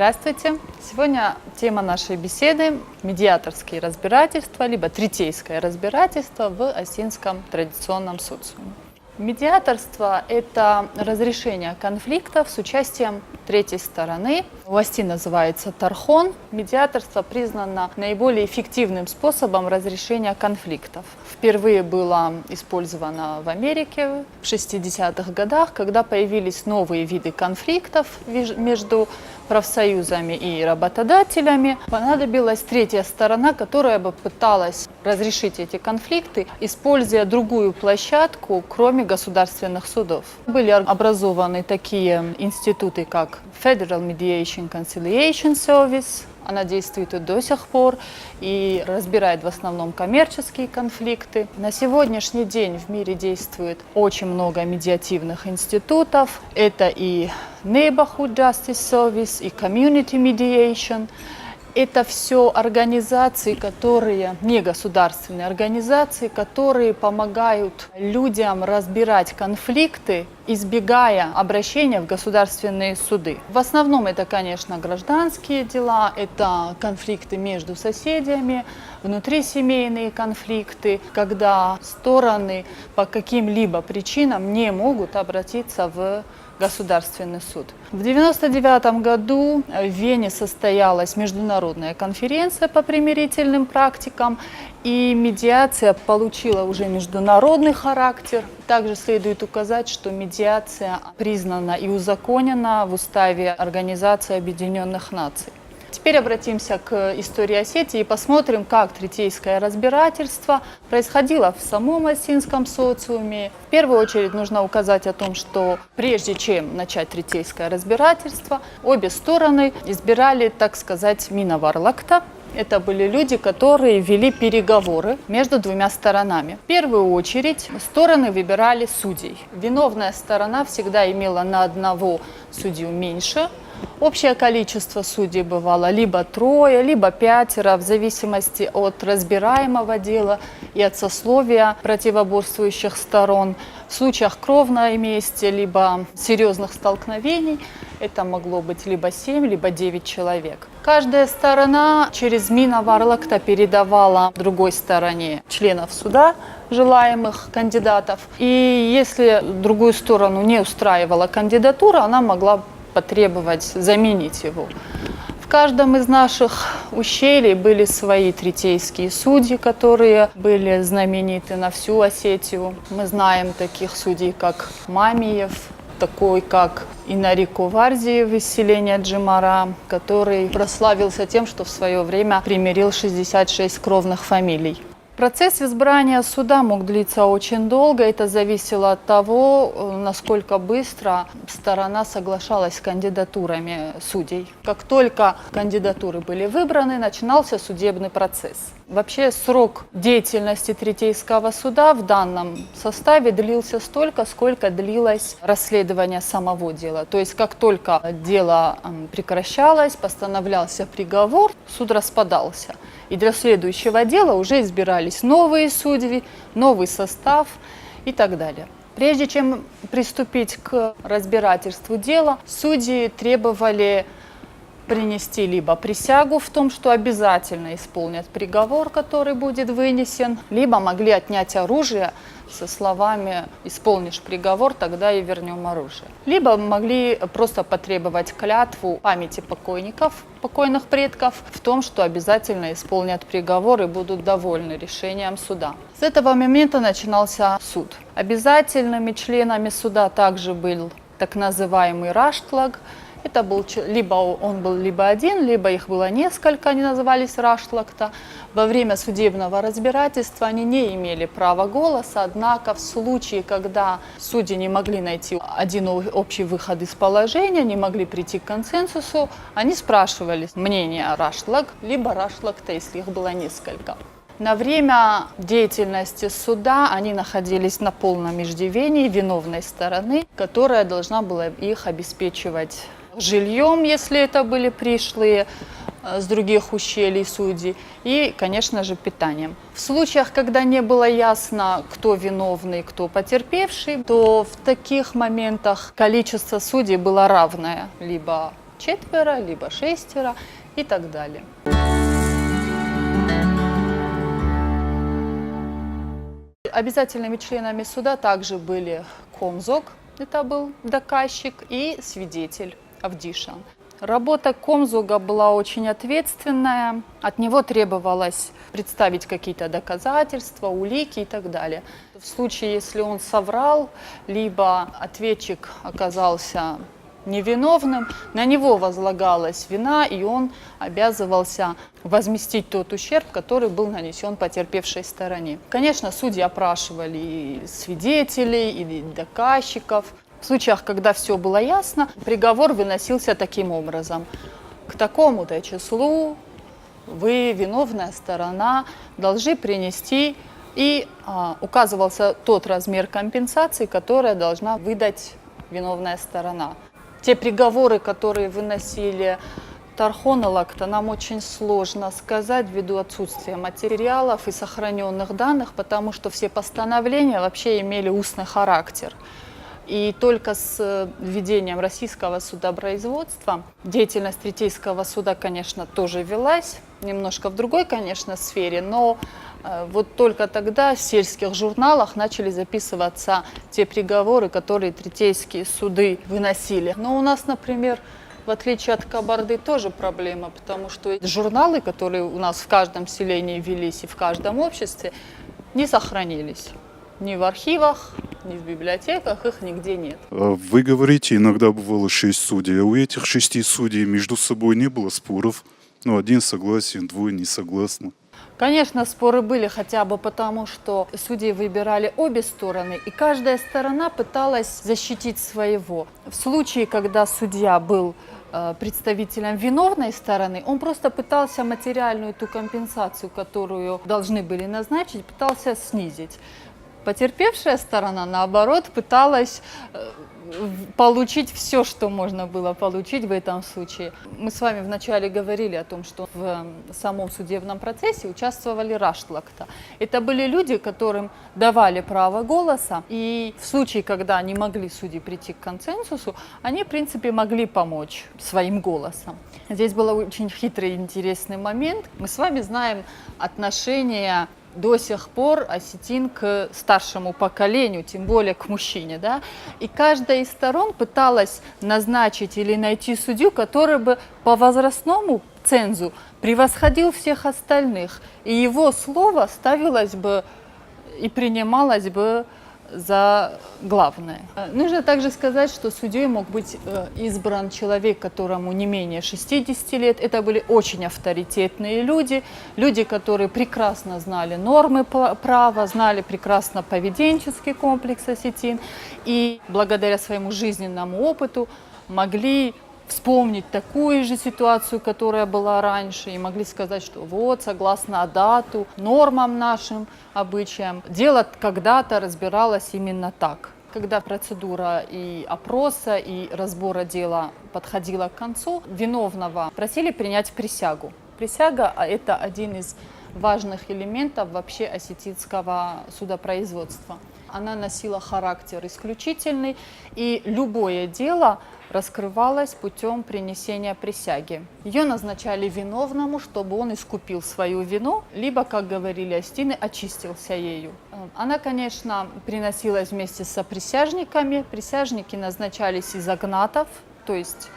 Здравствуйте! Сегодня тема нашей беседы – медиаторские разбирательства, либо третейское разбирательство в осетинском традиционном социуме. Медиаторство – это разрешение конфликтов с участием третьей стороны. У Осетин называется тархон. Медиаторство признано наиболее эффективным способом разрешения конфликтов. Впервые было использовано в Америке в 60-х годах, когда появились новые виды конфликтов между профсоюзами и работодателями. Понадобилась третья сторона, которая бы пыталась разрешить эти конфликты, используя другую площадку, кроме государственных судов. Были образованы такие институты, как Federal Mediation Conciliation Service. Она действует и до сих пор и разбирает в основном коммерческие конфликты. На сегодняшний день в мире действует очень много медиативных институтов. Это и Neighborhood Justice Service, и Community Mediation. Это все организации, негосударственные организации, которые помогают людям разбирать конфликты, избегая обращения в государственные суды. В основном это, конечно, гражданские дела, это конфликты между соседями, внутрисемейные конфликты, когда стороны по каким-либо причинам не могут обратиться в государственный суд. В 1999 году в Вене состоялась международная конференция по примирительным практикам, и медиация получила уже международный характер. Также следует указать, что медиация признана и узаконена в Уставе Организации Объединенных Наций. Теперь обратимся к истории Осетии и посмотрим, как третейское разбирательство происходило в самом осетинском социуме. В первую очередь нужно указать о том, что прежде чем начать третейское разбирательство, обе стороны избирали, так сказать, минаварлакта. Это были люди, которые вели переговоры между двумя сторонами. В первую очередь стороны выбирали судей. Виновная сторона всегда имела на одного судью меньше. Общее количество судей бывало либо 3, либо 5, в зависимости от разбираемого дела и от сословия противоборствующих сторон. В случаях кровной мести, либо серьезных столкновений это могло быть либо 7, либо 9 человек. Каждая сторона через минаварлакта передавала другой стороне членов суда, желаемых кандидатов. И если другую сторону не устраивала кандидатура, она могла потребовать заменить его. В каждом из наших ущелий были свои третейские судьи, которые были знамениты на всю Осетию. Мы знаем таких судей, как Мамиев, такой как Инарико Варзиев из селения Джимара, который прославился тем, что в свое время примирил 66 кровных фамилий. Процесс избрания суда мог длиться очень долго. Это зависело от того, насколько быстро сторона соглашалась с кандидатурами судей. Как только кандидатуры были выбраны, начинался судебный процесс. Вообще срок деятельности третейского суда в данном составе длился столько, сколько длилось расследование самого дела. То есть как только дело прекращалось, постановлялся приговор, суд распадался. И для следующего дела уже избирались новые судьи, новый состав и так далее. Прежде чем приступить к разбирательству дела, судьи требовали принести либо присягу в том, что обязательно исполнят приговор, который будет вынесен, либо могли отнять оружие со словами «исполнишь приговор, тогда и вернем оружие». Либо могли просто потребовать клятву памяти покойных предков в том, что обязательно исполнят приговор и будут довольны решением суда. С этого момента начинался суд. Обязательными членами суда также был так называемый раштлаг. Это был он был либо один, либо их было несколько, они назывались раштлакта. Во время судебного разбирательства они не имели права голоса, однако в случае, когда судьи не могли найти один общий выход из положения, не могли прийти к консенсусу, они спрашивали мнение раштлаг, либо раштлакта, если их было несколько. На время деятельности суда они находились на полном иждивении виновной стороны, которая должна была их обеспечивать жильем, если это были пришлые с других ущелий судей, и, конечно же, питанием. В случаях, когда не было ясно, кто виновный, кто потерпевший, то в таких моментах количество судей было равное, либо 4, либо 6 и так далее. Обязательными членами суда также были комзок, это был доказчик, и свидетель Авдишан. Работа комзуга была очень ответственная, от него требовалось представить какие-то доказательства, улики и так далее. В случае, если он соврал, либо ответчик оказался невиновным, на него возлагалась вина, и он обязывался возместить тот ущерб, который был нанесен потерпевшей стороне. Конечно, судьи опрашивали и свидетелей, и доказчиков. В случаях, когда все было ясно, приговор выносился таким образом. К такому-то числу вы, виновная сторона, должны принести, и указывался тот размер компенсации, который должна выдать виновная сторона. Те приговоры, которые выносили Тархон и Лакта, нам очень сложно сказать ввиду отсутствия материалов и сохраненных данных, потому что все постановления вообще имели устный характер. И только с введением российского судопроизводства деятельность Третейского суда, конечно, тоже велась, немножко в другой, конечно, сфере, но вот только тогда в сельских журналах начали записываться те приговоры, которые третейские суды выносили. Но у нас, например, в отличие от Кабарды, тоже проблема, потому что журналы, которые у нас в каждом селении велись и в каждом обществе, не сохранились. Ни в архивах, ни в библиотеках, их нигде нет. Вы говорите, иногда бывало 6 судей, а у этих 6 судей между собой не было споров? Ну, один согласен, двое не согласны. Конечно, споры были хотя бы потому, что судьи выбирали обе стороны, и каждая сторона пыталась защитить своего. В случае, когда судья был представителем виновной стороны, он просто пытался материальную ту компенсацию, которую должны были назначить, пытался снизить. Потерпевшая сторона, наоборот, пыталась получить все, что можно было получить в этом случае. Мы с вами вначале говорили о том, что в самом судебном процессе участвовали Раштлакта. Это были люди, которым давали право голоса, и в случае, когда не могли судьи прийти к консенсусу, они, в принципе, могли помочь своим голосом. Здесь был очень хитрый и интересный момент. Мы с вами знаем отношения до сих пор осетин к старшему поколению, тем более к мужчине, да? И каждая из сторон пыталась назначить или найти судью, который бы по возрастному цензу превосходил всех остальных, и его слово ставилось бы и принималось бы за главное. Нужно также сказать, что судьей мог быть избран человек, которому не менее 60 лет. Это были очень авторитетные люди, люди, которые прекрасно знали нормы права, знали прекрасно поведенческий комплекс осетин и благодаря своему жизненному опыту могли вспомнить такую же ситуацию, которая была раньше, и могли сказать, что вот, согласно дату, нормам нашим, обычаям, дело когда-то разбиралось именно так. Когда процедура и опроса, и разбора дела подходила к концу, виновного просили принять присягу. Присяга – это один из важных элементов вообще осетинского судопроизводства. Она носила характер исключительный, и любое дело раскрывалось путем принесения присяги. Ее назначали виновному, чтобы он искупил свою вину, либо, как говорили осетины, очистился ею. Она, конечно, приносилась вместе со присяжниками. Присяжники назначались из агнатов, то есть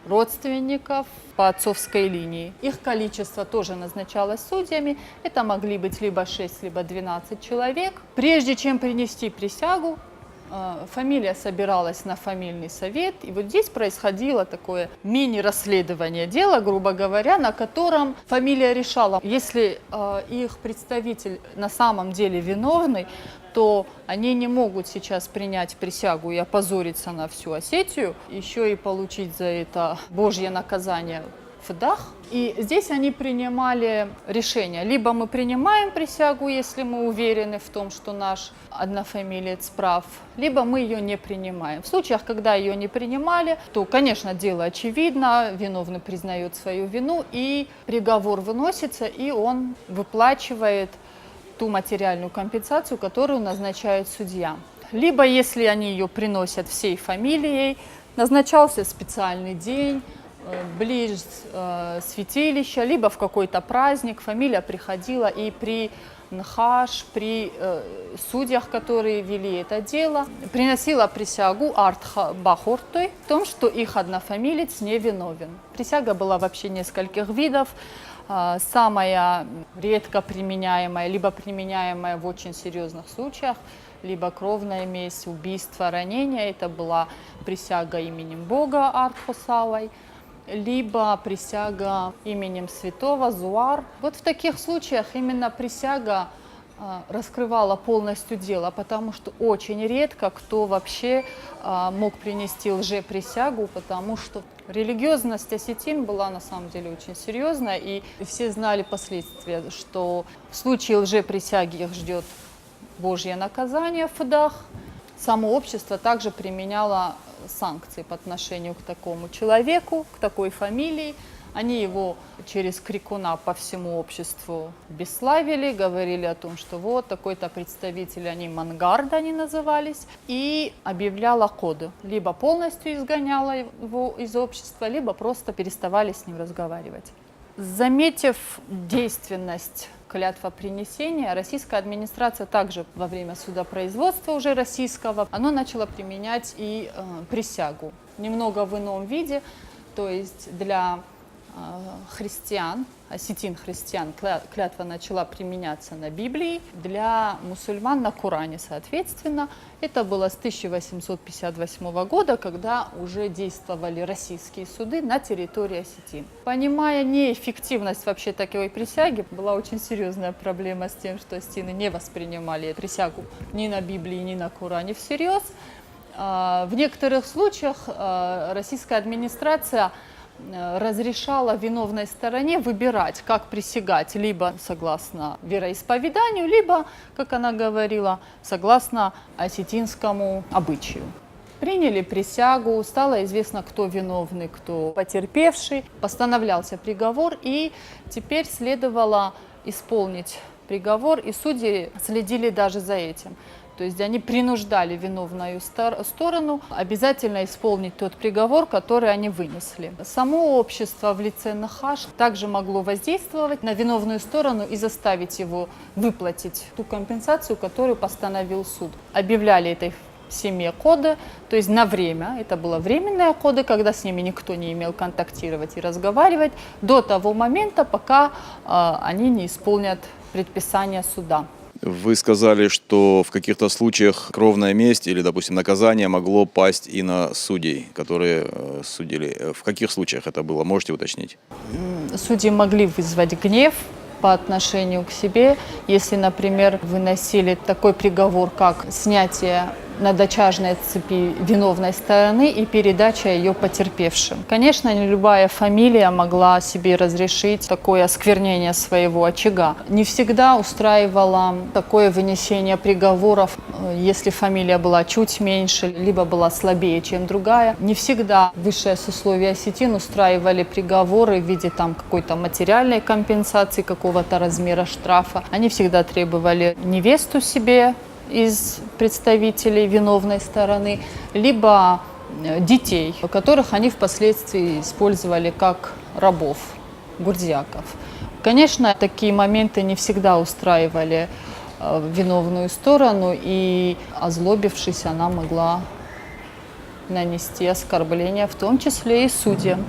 родственников по отцовской линии. Их количество тоже назначалось судьями. Это могли быть либо 6, либо 12 человек. Прежде чем принести присягу, фамилия собиралась на фамильный совет, и вот здесь происходило такое мини-расследование дела, грубо говоря, на котором фамилия решала, если их представитель на самом деле виновный, то они не могут сейчас принять присягу и опозориться на всю Осетию, еще и получить за это Божье наказание в Дах. И здесь они принимали решение. Либо мы принимаем присягу, если мы уверены в том, что наш однофамилиец прав, либо мы ее не принимаем. В случаях, когда ее не принимали, то, конечно, дело очевидно, виновный признает свою вину, и приговор выносится, и он выплачивает ту материальную компенсацию, которую назначает судья. Либо, если они ее приносят всей фамилией, назначался специальный день, близ святилища, либо в какой-то праздник фамилия приходила, и при нхаш, при судьях, которые вели это дело, приносила присягу артха бахуртой в том, что их однофамилец не виновен. Присяга была вообще нескольких видов. Самая редко применяемая, либо применяемая в очень серьезных случаях, либо кровная месть, убийство, ранение. Это была присяга именем Бога Артхосавой, либо присяга именем святого Зуар. Вот в таких случаях именно присяга раскрывала полностью дело, потому что очень редко кто вообще мог принести лжеприсягу, потому что религиозность осетин была на самом деле очень серьезная, и все знали последствия, что в случае лжеприсяги их ждет Божье наказание в Фдах. Само общество также применяло санкции по отношению к такому человеку, к такой фамилии. Они его через крикуна по всему обществу бесславили, говорили о том, что вот такой-то представитель, они мангарда они назывались, и объявляла коду. Либо полностью изгоняла его из общества, либо просто переставали с ним разговаривать. Заметив действенность клятвопринесения, российская администрация также во время судопроизводства уже российского, она начала применять и присягу. Немного в ином виде, то есть для христиан, осетин-христиан, клятва начала применяться на Библии, для мусульман на Коране, соответственно. Это было с 1858 года, когда уже действовали российские суды на территории осетин. Понимая неэффективность вообще такой присяги, была очень серьезная проблема с тем, что осетины не воспринимали присягу ни на Библии, ни на Коране всерьез. В некоторых случаях российская администрация разрешала виновной стороне выбирать, как присягать, либо согласно вероисповеданию, либо, как она говорила, согласно осетинскому обычаю. Приняли присягу, стало известно, кто виновный, кто потерпевший, постановлялся приговор, и теперь следовало исполнить приговор, и судьи следили даже за этим. То есть они принуждали виновную сторону обязательно исполнить тот приговор, который они вынесли. Само общество в лице нхаш также могло воздействовать на виновную сторону и заставить его выплатить ту компенсацию, которую постановил суд. Объявляли этой семье коды, то есть на время. Это было временные коды, когда с ними никто не имел контактировать и разговаривать до того момента, пока они не исполнят предписание суда. Вы сказали, что в каких-то случаях кровная месть или, допустим, наказание могло пасть и на судей, которые судили. В каких случаях это было? Можете уточнить? Судьи могли вызвать гнев по отношению к себе, если, например, выносили такой приговор, как снятие на дочажной цепи виновной стороны и передача ее потерпевшим. Конечно, не любая фамилия могла себе разрешить такое осквернение своего очага. Не всегда устраивало такое вынесение приговоров, если фамилия была чуть меньше, либо была слабее, чем другая. Не всегда высшее сословие осетин устраивали приговоры в виде там какой-то материальной компенсации, какого-то размера штрафа. Они всегда требовали невесту себе из представителей виновной стороны, либо детей, которых они впоследствии использовали как рабов, гурдиаков. Конечно, такие моменты не всегда устраивали виновную сторону, и, озлобившись, она могла нанести оскорбление, в том числе и судьям.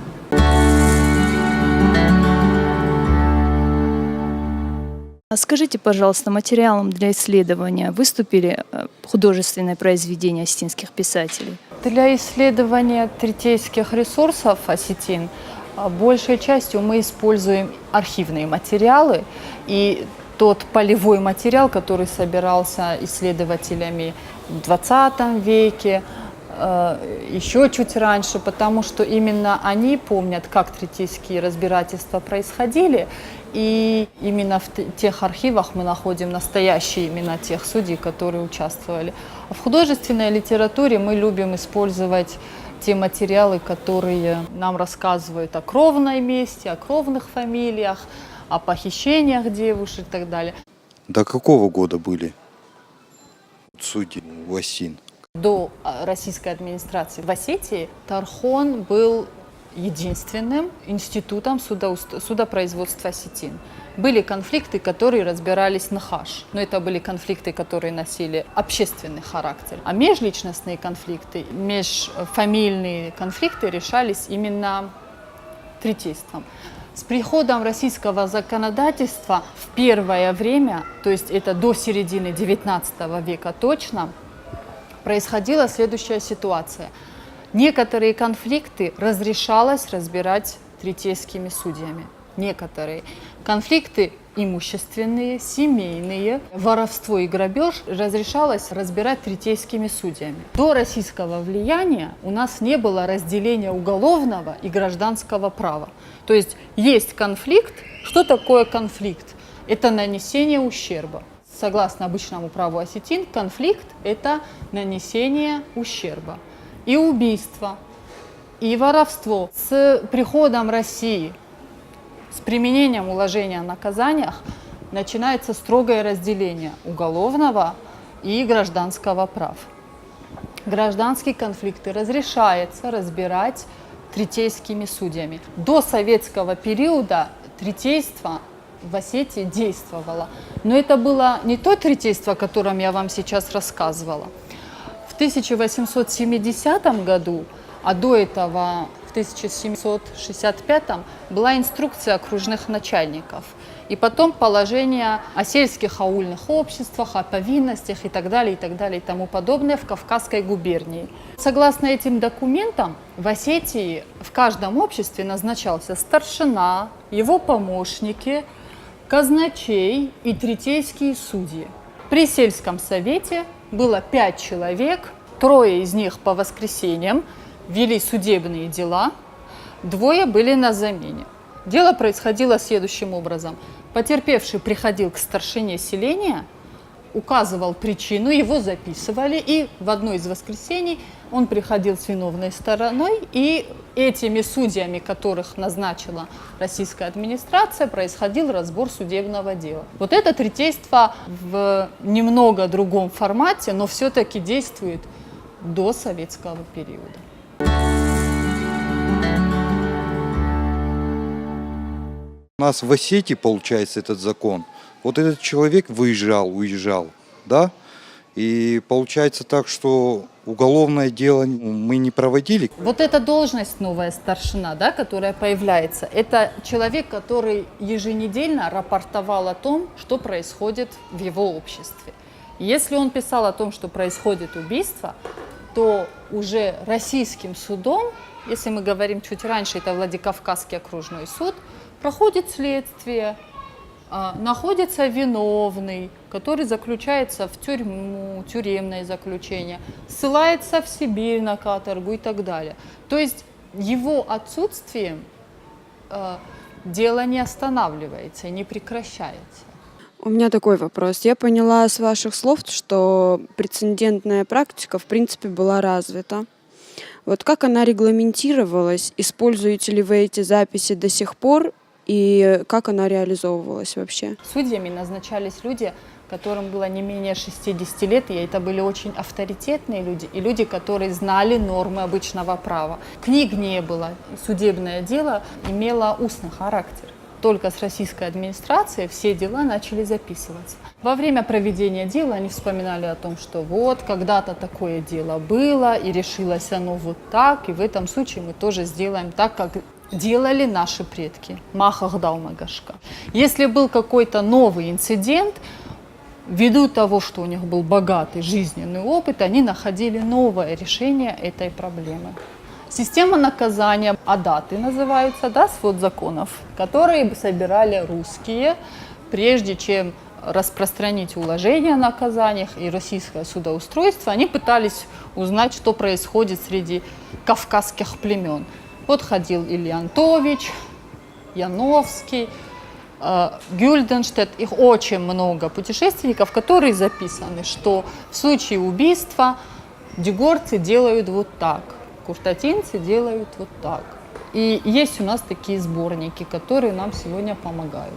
Скажите, пожалуйста, материалом для исследования выступили художественные произведения осетинских писателей? Для исследования третейских ресурсов осетин большей частью мы используем архивные материалы и тот полевой материал, который собирался исследователями в XX веке, еще чуть раньше, потому что именно они помнят, как третейские разбирательства происходили, и именно в тех архивах мы находим настоящие имена тех судей, которые участвовали. А в художественной литературе мы любим использовать те материалы, которые нам рассказывают о кровной мести, о кровных фамилиях, о похищениях девушек и так далее. До какого года были судьи у осетин? До российской администрации в Осетии Тархон был единственным институтом судопроизводства осетин. Были конфликты, которые разбирались на хаш, но это были конфликты, которые носили общественный характер. А межличностные конфликты, межфамильные конфликты решались именно третейством. С приходом российского законодательства в первое время, то есть это до середины XIX века точно, происходила следующая ситуация. Некоторые конфликты разрешалось разбирать третейскими судьями. Некоторые конфликты имущественные, семейные, воровство и грабеж разрешалось разбирать третейскими судьями. До российского влияния у нас не было разделения уголовного и гражданского права. То есть конфликт. Что такое конфликт? Это нанесение ущерба. Согласно обычному праву осетин, конфликт – это нанесение ущерба. И убийство, и воровство. С приходом России, с применением уложения о наказаниях начинается строгое разделение уголовного и гражданского прав. Гражданские конфликты разрешается разбирать третейскими судьями. До советского периода третейство в Осетии действовало. Но это было не то третейство, о котором я вам сейчас рассказывала. В 1870 году, а до этого в 1765 была инструкция окружных начальников. И потом положение о сельских аульных обществах, о повинностях и так далее, и тому подобное в Кавказской губернии. Согласно этим документам, в Осетии в каждом обществе назначался старшина, его помощники, казначей и третейские судьи. При сельском совете было 5 человек, 3 из них по воскресеньям вели судебные дела, 2 были на замене. Дело происходило следующим образом. Потерпевший приходил к старшине селения, указывал причину, его записывали, и в одно из воскресений он приходил с виновной стороной, и этими судьями, которых назначила российская администрация, происходил разбор судебного дела. Вот это третейство в немного другом формате, но все-таки действует до советского периода. У нас в Осетии, получается, этот закон. Вот этот человек уезжал, да? И получается так, что уголовное дело мы не проводили. Вот эта должность, новая старшина, да, которая появляется, это человек, который еженедельно рапортовал о том, что происходит в его обществе. Если он писал о том, что происходит убийство, то уже российским судом, если мы говорим чуть раньше, это Владикавказский окружной суд, проходит следствие, находится виновный, который заключается в тюрьму, тюремное заключение, ссылается в Сибирь на каторгу и так далее. То есть его отсутствием дело не останавливается и не прекращается. У меня такой вопрос. Я поняла с ваших слов, что прецедентная практика в принципе была развита. Вот как она регламентировалась? Используете ли вы эти записи до сих пор? И как она реализовывалась вообще? Судьями назначались люди, которым было не менее 60 лет, и это были очень авторитетные люди, и люди, которые знали нормы обычного права. Книг не было, судебное дело имело устный характер. Только с российской администрацией все дела начали записываться. Во время проведения дела они вспоминали о том, что вот когда-то такое дело было, и решилось оно вот так, и в этом случае мы тоже сделаем так, как делали наши предки. Махахдалмагашка. Если был какой-то новый инцидент, ввиду того, что у них был богатый жизненный опыт, они находили новое решение этой проблемы. Система наказания, адаты называются, да, свод законов, которые собирали русские, прежде чем распространить уложение о наказаниях и российское судоустройство, они пытались узнать, что происходит среди кавказских племен. Вот ходил Илья Антович, Яновский, Гюльденштедт, их очень много путешественников, которые записаны, что в случае убийства дюгорцы делают вот так, куртатинцы делают вот так. И есть у нас такие сборники, которые нам сегодня помогают.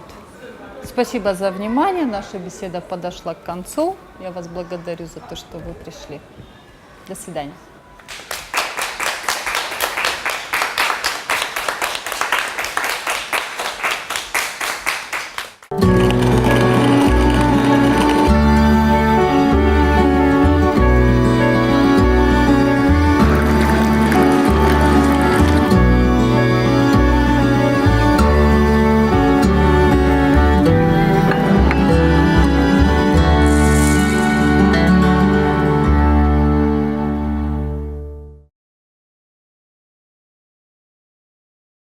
Спасибо за внимание, наша беседа подошла к концу. Я вас благодарю за то, что вы пришли. До свидания.